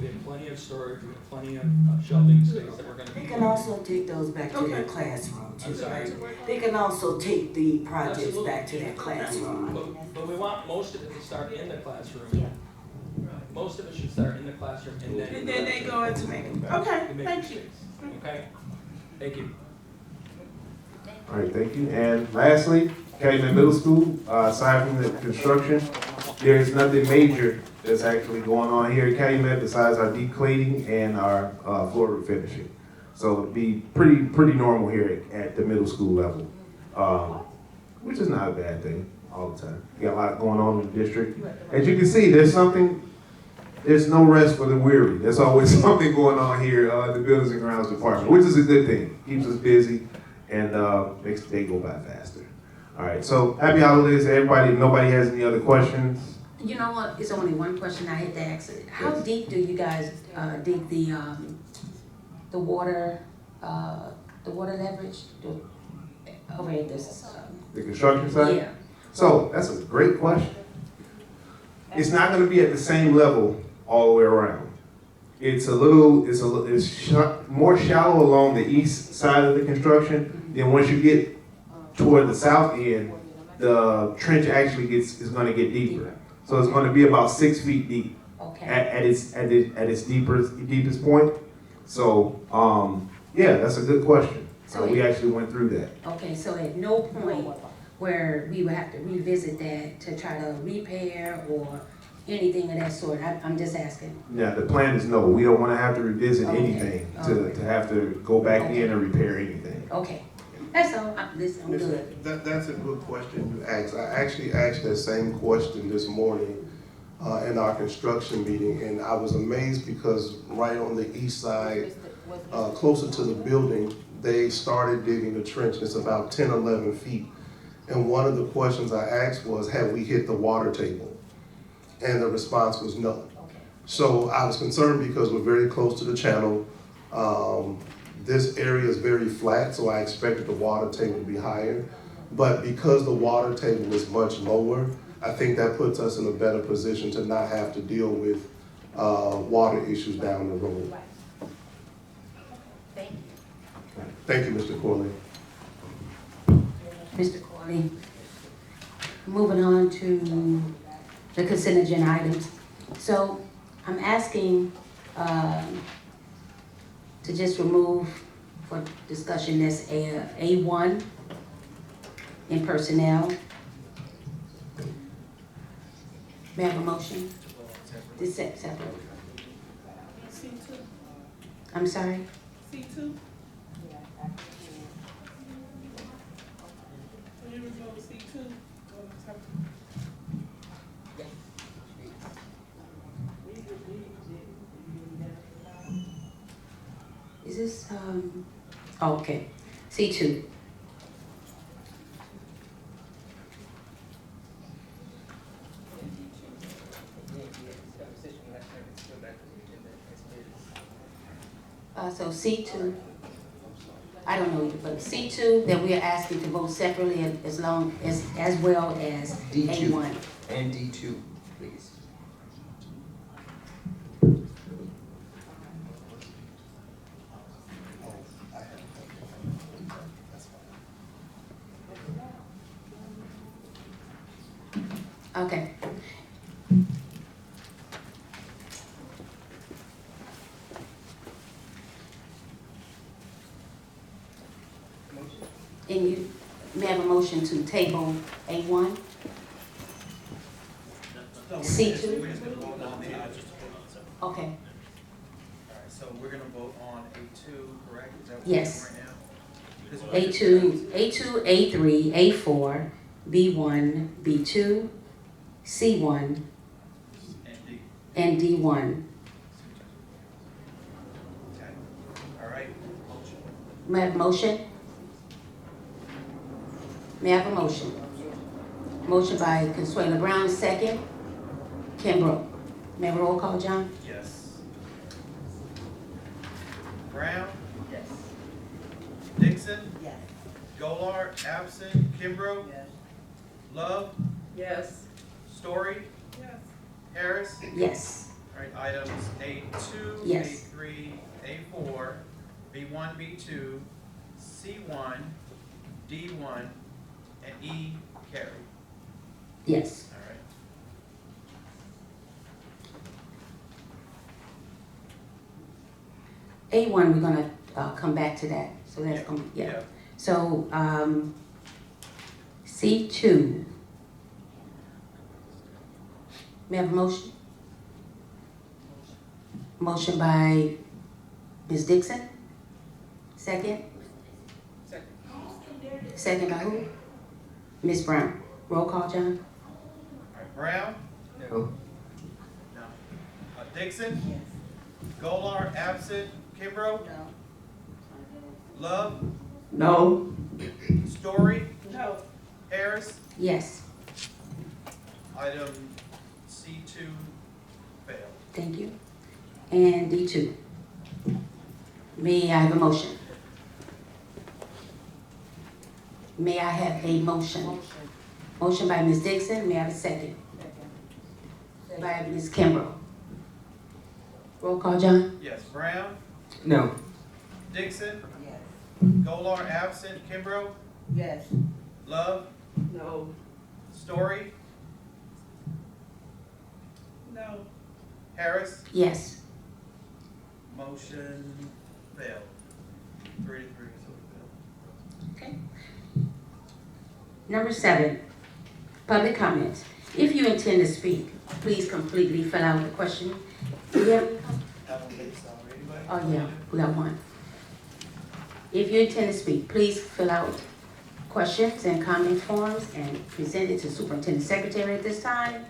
We have plenty of storage, we have plenty of shelving space that we're gonna They be. can also take those back to their classroom too, I'm sorry? right? They can also take the projects Absolutely. back to their classroom. But we want most of it to start in the classroom. Most of it should start in the classroom and then. And then they go into making, okay, to make thank you. mistakes. Okay? Thank you. All right, thank you. And lastly, Calumet Middle School, aside from the construction, there is nothing major that's actually going on here at Calumet besides our deep cleaning and our floor refinishing. So it'll be pretty normal here at the middle school level, which is not a bad thing all the time. We got a lot going on in the district. As you can see, there's no rest for the weary. There's always something going on here in the Buildings and Grounds Department, which is a good thing. Keeps us busy and makes the day go by faster. All right, so happy holidays to everybody. If nobody has any other questions. You know what, it's only one question I had to ask. How deep do you guys dig the water leverage over at this? The construction site? Yeah. So that's a great question. It's not going to be at the same level all the way around. It's more shallow along the east side of the construction. Then once you get toward the south end, the trench actually is going to get deeper. So it's going to be about 6 feet deep at its deepest point. So yeah, that's a good question. So we actually went through that. Okay, so at no point where we would have to revisit that to try to repair or anything of that sort. I'm just asking. Yeah, the plan is no. We don't want to have to revisit anything to have to go back in and repair anything. Okay, that's all. I'm good. That's a good question you asked. I actually asked that same question this morning in our construction meeting, and I was amazed because right on the east side, closer to the building, they started digging the trench. It's about 10, 11 feet. And one of the questions I asked was, have we hit the water table? And the response was no. So I was concerned because we're very close to the channel. This area is very flat, so I expected the water table to be higher. But because the water table is much lower, I think that puts us in a better position to not have to deal with water issues down the road. Thank you. Thank you, Mr. Corley. Mr. Corley. Moving on to the consent agenda items. So I'm asking to just remove for discussion this A1 in personnel. May I have a motion? This separate. C2. I'm sorry? C2. When you remove C2, go to top. Is this, oh, okay. C2. So C2, I don't know, but C2 that we are asking to vote separately as long as well as D2. A1. And D2, please. Okay. And you may have a motion to table A1? C2? We're just gonna vote on the, Okay, alright, so we're gonna vote on A2, correct? Is that what Yes. we're doing right now? A2, A3, A4, B1, B2, C1, And D, and D1. okay, alright, May I have a motion? May I have a motion? Motion by Consuelo Brown, second. Kimbrough. May I have a roll call, John? yes. Brown, Yes. Dixon, Yes. Golar, absent, Kimbrough, Yes. Love, Yes. Story, Yes. Harris. Yes. Alright, items A2, Yes. A3, A4, B1, B2, C1, D1, and E carry. Yes. Alright. A1, we're gonna come back to that, so that's, yeah. So, C2. May I have a motion? Motion by Ms. Dixon? Second? Second. Second by who? Ms. Brown. Roll call, John? Alright, Brown, No. no. Dixon, Yes. Golar, absent, Kimbrough, No. Love, No. Story, No. Harris. Yes. Item C2 failed. Thank you. And D2. May I have a motion? May I have a motion? Motion by Ms. Dixon, may I have a second? By Ms. Kimbrough. Roll call, John? Yes, Brown, No. Dixon, Yes. Golar, absent, Kimbrough, Yes. Love, No. Story, No. Harris. Yes. Motion failed. 3-3, so it failed. Okay. Number 7, public comments. If you intend to speak, please completely fill out the question. Do we have? Oh, yeah, we got one. If you intend to speak, please fill out questions and comment forms and present it to Superintendent Secretary at this time.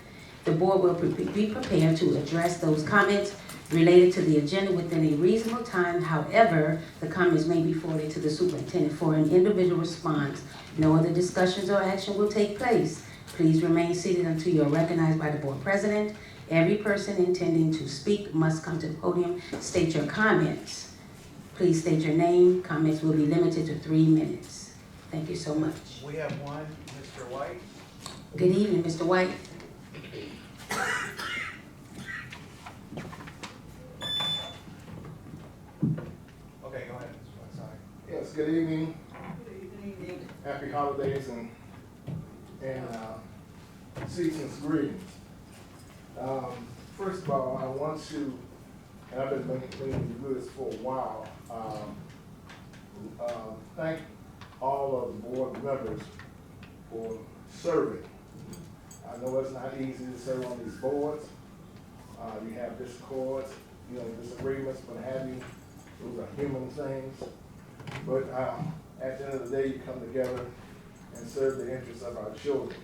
The board will be prepared to address those comments related to the agenda within a reasonable time. However, the comments may be forwarded to the superintendent for an individual response. No other discussions or action will take place. Please remain seated until you are recognized by the board president. Every person intending to speak must come to the podium. State your comments. Please state your name. Comments will be limited to 3 minutes. Thank you so much. We have one, Mr. White. Good evening, Mr. White. Okay, go ahead, Mr. White, sorry. Yes, good evening, Good evening. happy holidays and season's greetings. First of all, I want to, and I've been meaning to do this for a while, thank all of the board members for serving. I know it's not easy to serve on these boards. You have discords, disagreements, what have you. Those are human things. But at the end of the day, you come together and serve the interests of our children.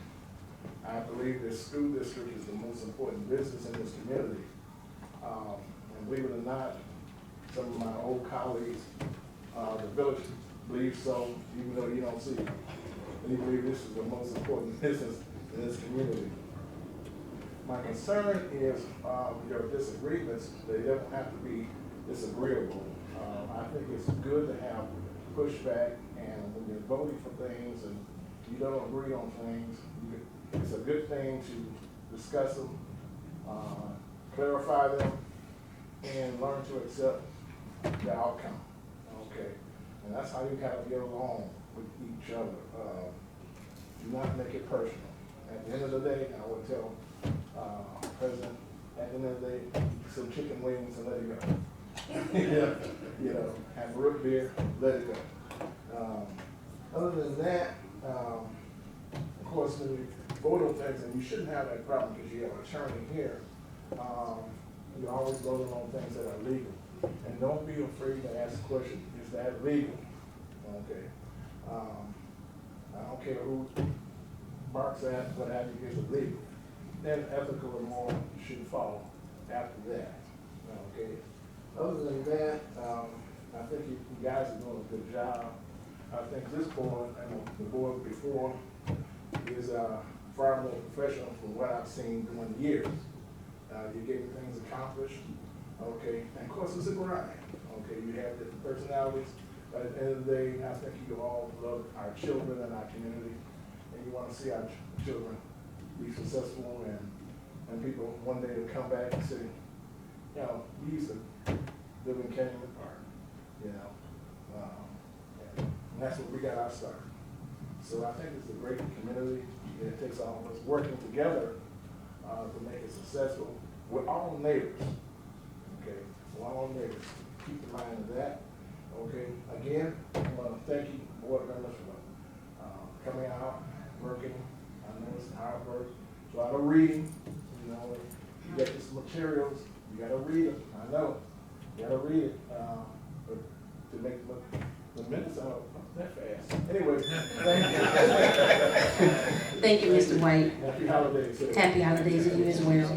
I believe this school district is the most important business in this community. And believe it or not, some of my old colleagues, the village believes so, even though you don't see it. They believe this is the most important business in this community. My concern is your disagreements, they don't have to be disagreeable. I think it's good to have pushback, and when you're voting for things and you don't agree on things, it's a good thing to discuss them, clarify them, and learn to accept the outcome. Okay, and that's how you kind of get along with each other. Do not make it personal. At the end of the day, I would tell President, at the end of the day, eat some chicken wings and let it go. Have root beer, let it go. Other than that, of course, when you vote on things, and you shouldn't have that problem because you have an attorney here, you're always voting on things that are legal. And don't be afraid to ask the question, is that legal? Okay. I don't care who barks at, what have you, is it legal? Then ethical and moral should follow after that. Okay. Other than that, I think you guys are doing a good job. I think this board and the board before is far more professional from what I've seen during the years. You're getting things accomplished. Okay, and of course it's a grind. Okay, you have different personalities, but at the end of the day, I think you all love our children and our community, and you want to see our children be successful, and people one day will come back and say, we used to live in Kenneman Park, and that's where we got our start. So I think it's a great community, and it takes all of us working together to make it successful. We're all neighbors. Okay, we're all neighbors. Keep in mind of that. Okay, again, I want to thank you, board members, for coming out, working. I know it's hard work. It's a lot of reading. You get these materials, you got to read them. I know, you got to read it. But to make the minutes out that fast. Anyway, thank you. Thank you, Mr. White. Happy holidays. Happy holidays to you as well.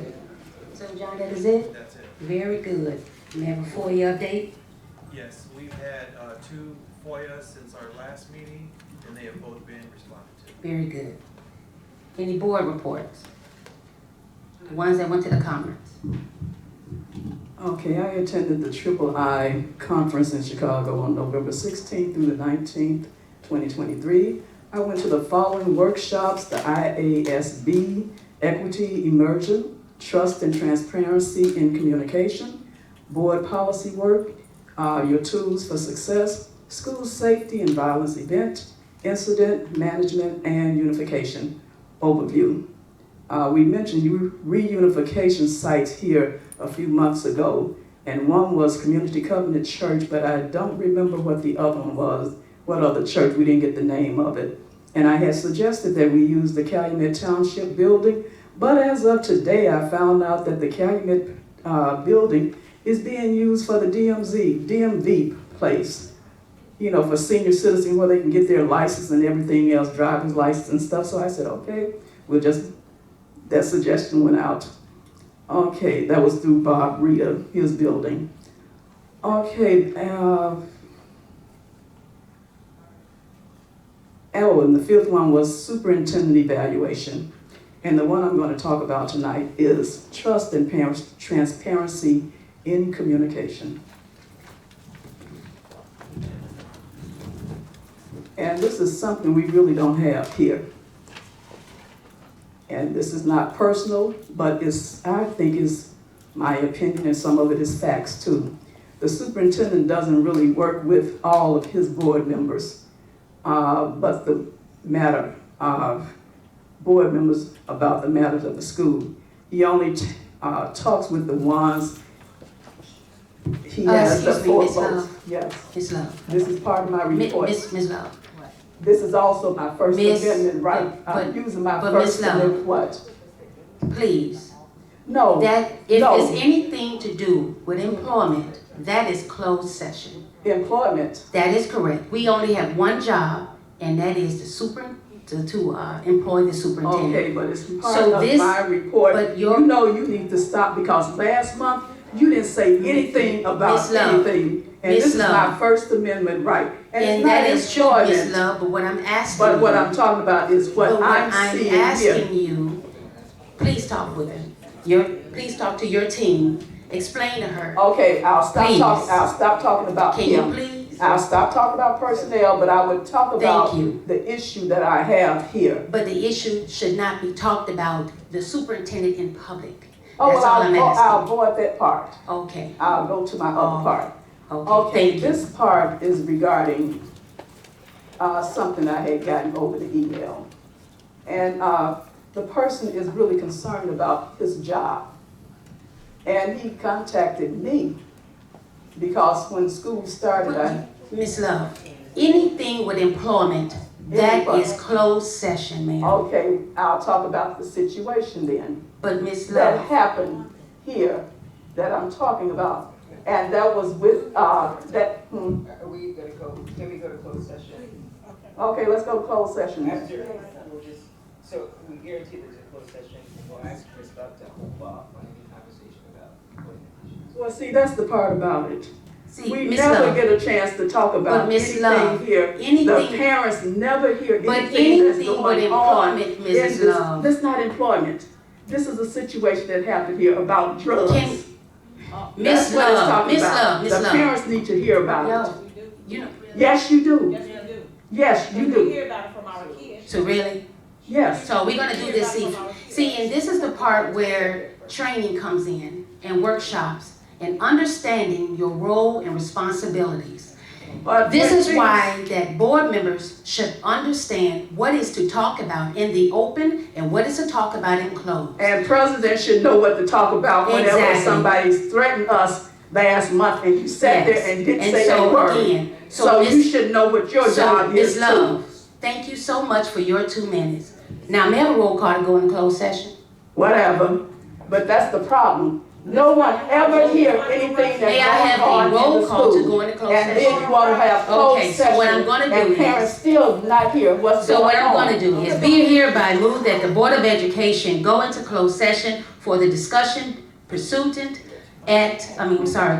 So, John, that is it? That's it. Very good. We have a FOIA update. Yes, we've had 2 FOIAs since our last meeting, and they have both been responded to. Very good. Any board reports? The ones that went to the conference. Okay, I attended the Triple I conference in Chicago on November 16th through the 19th, 2023. I went to the following workshops: the IASB, Equity, Emergent, Trust and Transparency in Communication, Board Policy Work, Your Tools for Success, School Safety and Violence Event, Incident Management and Unification Overview. We mentioned reunification sites here a few months ago, and one was Community Covenant Church, but I don't remember what the other one was, what other church, we didn't get the name of it. And I had suggested that we use the Calumet Township building, but as of today, I found out that the Calumet building is being used for the DMV place, for senior citizens where they can get their license and everything else, driver's license and stuff. So I said, okay, that suggestion went out. Okay, that was through Bob Rita, his building. Okay, and the 5th one was superintendent evaluation. And the one I'm going to talk about tonight is trust and transparency in communication. And this is something we really don't have here. And this is not personal, but I think is my opinion, and some of it is facts too. The superintendent doesn't really work with all of his board members, but the matter of board members about the matters of the school. He only talks with the ones he has the 4 votes. Yes. Ms. Love. This is part of my report. Ms. Love. This is also my first amendment right. I'm using my first amendment. What? Please. No, That, if No. it's anything to do with employment, that is closed session. employment. That is correct. We only have one job, and that is to employ the superintendent. Okay, but it's part So of this- my report. but You know you need to stop because last month you didn't say anything about Miss Love, anything. And Miss this is my Love. First Amendment right. And And it's not that is true, Miss employment. Love, but what I'm asking But what you- I'm talking about is but what I'm seeing here. asking you, please talk with him. Please talk to your team. Explain to her. Okay, I'll stop Please. talking, I'll stop talking about Can you him. please? I'll stop talking about personnel, but I would talk about you. the issue that I have here. But the issue should not be talked about the superintendent in public. Oh, That's well, all I'm I'll asking. avoid that part. Okay, I'll go to my other part. okay, Okay, thank you. this part is regarding something I had gotten over the email. And the person is really concerned about his job. And he contacted me because when school started, Miss Love, anything with employment, that is closed session, ma'am. okay, I'll talk about the situation then. But Miss That Love, happened here that I'm talking about. And that was with, Are we gonna go, can we go to closed session? okay, let's go to closed session. After, we'll just, so we guarantee there's a closed session, and we'll ask Ms. Love to hold off on any conversation about employment issues. Well, see, that's the part about it. see, We Miss never Love, get a chance to talk about Miss anything Love, here. The anything, parents never hear but anything that's anything with going on. employment, in Mrs. this- Love. This is not employment. This is a situation that happened here about drugs. Can, That's Miss what it's Love, talking Miss about. Love, Miss The Love. parents need to hear about it. No, you know, Yes, you do. Yes, we do. Yes, you We do. hear about it from our kids. so really? Yes. So we're gonna do this, see, and this is the part where training comes in and workshops and understanding your role and responsibilities. But This when is things- why that board members should understand what is to talk about in the open and what is to talk about in closed. And presidents should know what to talk about whenever Exactly. somebody's threatened us last month and you sat there Yes. and didn't And say so a word. again, So you Miss- should know what your So, job Ms. is too. Love, thank you so much for your 2 minutes. Now, may I have a roll call to go into closed session? Whatever, but that's the problem. No one ever hear anything May I that's have going on a roll in the call to school. go into closed And then session? you wanna have closed Okay, so what I'm session gonna do and is- parents still not hear what's So what going I'm on. gonna do is be hereby moved that the Board of Education go into closed session for the discussion pursuant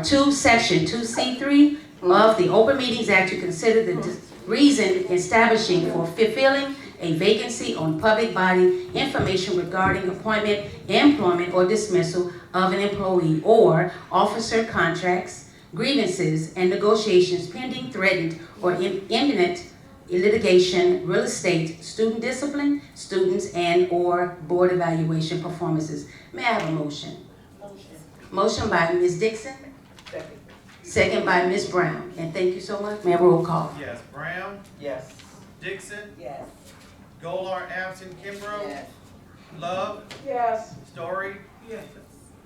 to section 2C3 of the Open Meetings Act to consider the reason establishing for fulfilling a vacancy on public body information regarding appointment, employment, or dismissal of an employee or officer contracts, grievances, and negotiations pending, threatened, or imminent litigation, real estate, student discipline, students, and/or board evaluation performances. May I have a motion? Motion by Ms. Dixon, Second. second by Ms. Brown. And thank you so much. May I roll call? Yes, Brown, Yes. Dixon, Yes. Golar, absent, Kimbrough, Yes. Love, Yes. Story, Yes.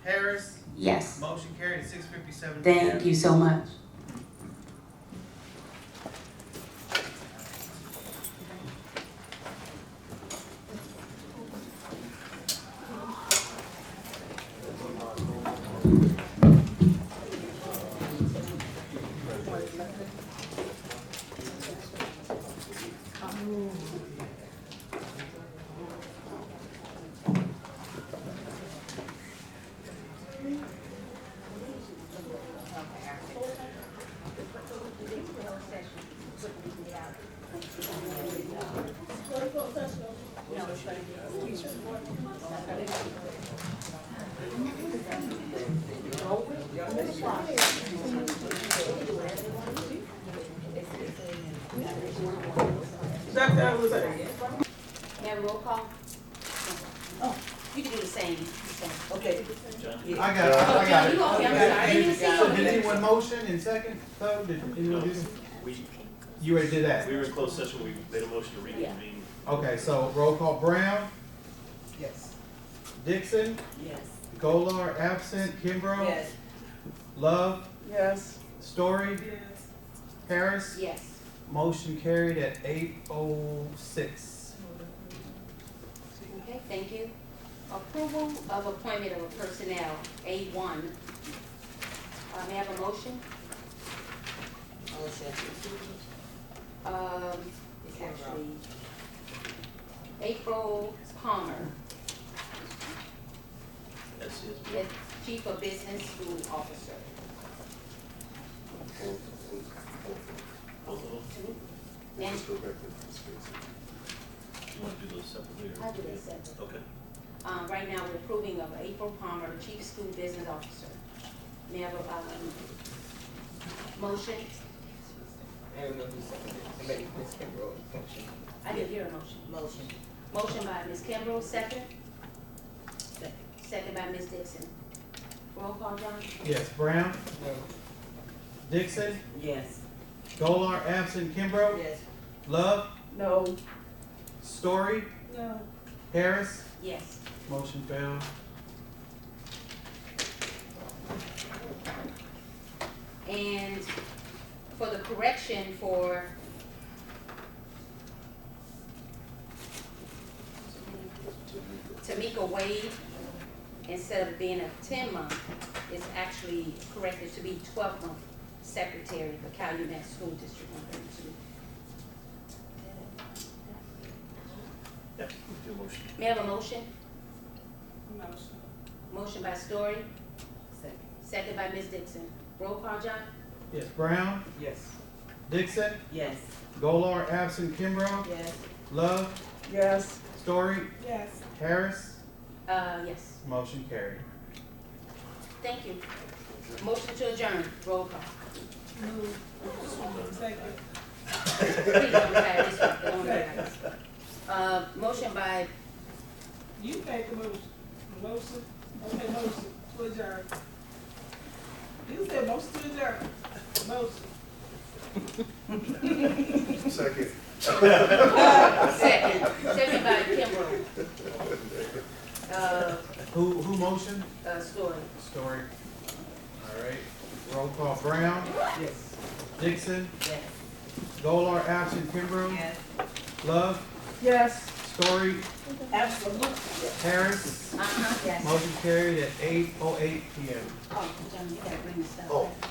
Harris, Yes. motion carried at 6:57. Thank you so much. That was it. May I have a roll call? Oh, you can do the same. Okay. I got it, I got it. You okay, I'm sorry. I didn't even see So you. did anyone motion in second, third, did anyone do? You already did that? We were in closed session, we made a motion to reconvene. Okay, so roll call, Brown, Yes. Dixon, Yes. Golar, absent, Kimbrough, Yes. Love, Yes. Story, Harris, Yes. motion carried at 8:06. Okay, thank you. Approval of appointment of a personnel, A1. May I have a motion? Motion. It's actually April Palmer, That's it. as Chief of Business School Officer. Both of them? And You want to do those separately? or- I'll do that separate. Okay. Right now, we're approving of April Palmer, Chief School Business Officer. May I have a, motion? I don't know who's seconded. Somebody, Ms. Kimbrough, motion. I didn't hear a motion. Motion. Motion by Ms. Kimbrough, second. Second by Ms. Dixon. Roll call, John? Yes, Brown, No. Dixon, Yes. Golar, absent, Kimbrough, Yes. Love, No. Story, No. Harris, Yes. motion failed. And for the correction for Tamika Wade, instead of being a 10-month, it's actually corrected to be 12-month secretary for Calumet School District 132. Yeah, do a motion. May I have a motion? Motion. Motion by Story, Second. second by Ms. Dixon. Roll call, John? Yes, Brown, Yes. Dixon, Yes. Golar, absent, Kimbrough, Yes. Love, Yes. Story, Yes. Harris, Yes. motion carried. Thank you. Motion to adjourn. Roll call. Move. Second. Please don't try this one. Don't try this. Motion by, You make the motion. Motion? Okay, motion to adjourn. You said motion to adjourn. Motion. Second. second by Kimbrough. Who motioned? Story. Story. All right, roll call, Brown, Yes. Dixon, Yes. Golar, absent, Kimbrough, Yes. Love, Yes. Story, Absolutely. Harris, Yes. motion carried at 8:08 PM. Oh, John, you gotta bring the stuff Oh. back.